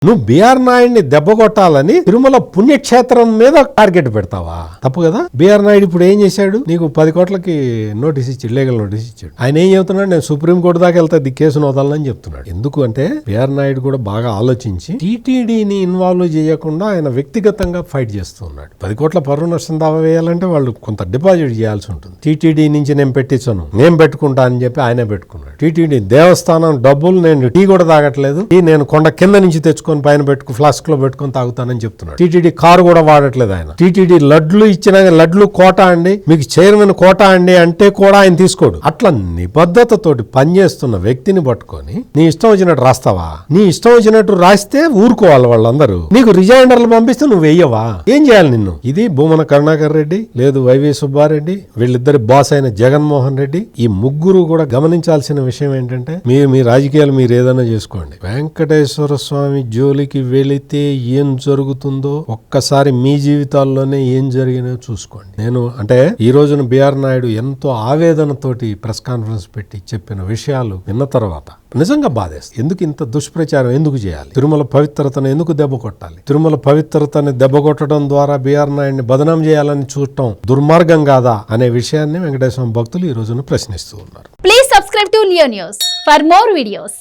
నువ్వు బిఆర్ నాయుడిని దెబ్బ కొట్టాలని తిరుమల పుణ్యక్షేత్రం మీద టార్గెట్ పెడతావా? తప్పు కదా. బిఆర్ నాయుడు ఇప్పుడు ఏం చేశాడు? నీకు 10 కోట్లకి నోటీస్ ఇచ్చాడు, లీగల్ నోటీస్ ఇచ్చాడు. ఆయన ఏం చెప్తున్నాడు? నేను సుప్రీంకోర్టు దాకా వెళ్తే ఈ కేసును వదలని చెప్తున్నాడు. ఎందుకు అంటే బిఆర్ నాయుడు కూడా బాగా ఆలోచించి టీటీడీని ఇన్వాల్వ్ చేయకుండా ఆయన వ్యక్తిగతంగా ఫైట్ చేస్తున్నాడు. 10 కోట్ల పరువు నష్టం దావా వేయాలంటే వాళ్ళు కొంత డిపాజిట్ చేయాల్సి ఉంటుంది. టీటీడీ నుంచి నేను పెట్టించను, నేను పెట్టుకుంటా అని చెప్పి ఆయనే పెట్టుకున్నాడు. టీటీడీ దేవస్థానం డబ్బులు నేను టీ కూడా తాగట్లేదు, నేను కొండ కింద నుంచి తెచ్చుకుని పైన పెట్టుకు ఫ్లాస్క్ లో పెట్టుకుని తాగుతానని చెప్తున్నాడు. టీటీడీ కారు కూడా వాడట్లేదు ఆయన. టీటీడీ లడ్లు ఇచ్చిన లడ్లు కోటా అండి, మీకు చైర్మన్ కోటా అండి అంటే కూడా ఆయన తీసుకోడు. అట్లా నిబద్ధతతోటి పనిచేస్తున్న వ్యక్తిని పట్టుకొని నీ ఇష్టం వచ్చినట్టు రాస్తావా? నీ ఇష్టం వచ్చినట్టు రాస్తే ఊరుకోవాలి వాళ్ళందరూ. నీకు రిజైండర్లు పంపిస్తే నువ్వు వెయ్యవా? ఏం చేయాలి నిన్ను? ఇది భూమన కరుణాకర్ రెడ్డి, లేదు వైవి సుబ్బారెడ్డి, వీళ్ళిద్దరి బాస్ అయిన జగన్మోహన్ రెడ్డి, ఈ ముగ్గురు కూడా గమనించాల్సిన విషయం ఏంటంటే మీ రాజకీయాలు మీరు ఏదైనా చేసుకోండి, వెంకటేశ్వర స్వామి జోలికి వెళితే ఏం జరుగుతుందో ఒక్కసారి మీ జీవితాల్లోనే ఏం జరిగినా చూసుకోండి. నేను అంటే ఈ రోజున బిఆర్ నాయుడు ఎంతో ఆవేదనతోటి ప్రెస్ కాన్ఫరెన్స్ పెట్టి చెప్పిన విషయాలు విన్న తర్వాత నిజంగా బాధేస్తుంది. ఎందుకు ఇంత దుష్ప్రచారం ఎందుకు చేయాలి? తిరుమల పవిత్రతను ఎందుకు దెబ్బ కొట్టాలి? తిరుమల పవిత్రతని దెబ్బ కొట్టడం ద్వారా బిఆర్ నాయుడిని బదనాం చేయాలని చూడటం దుర్మార్గం కాదా అనే విషయాన్ని వెంకటేశ్వర భక్తులు ఈ రోజున ప్రశ్నిస్తూ ఉన్నారు. Please subscribe to Leo news for more videos.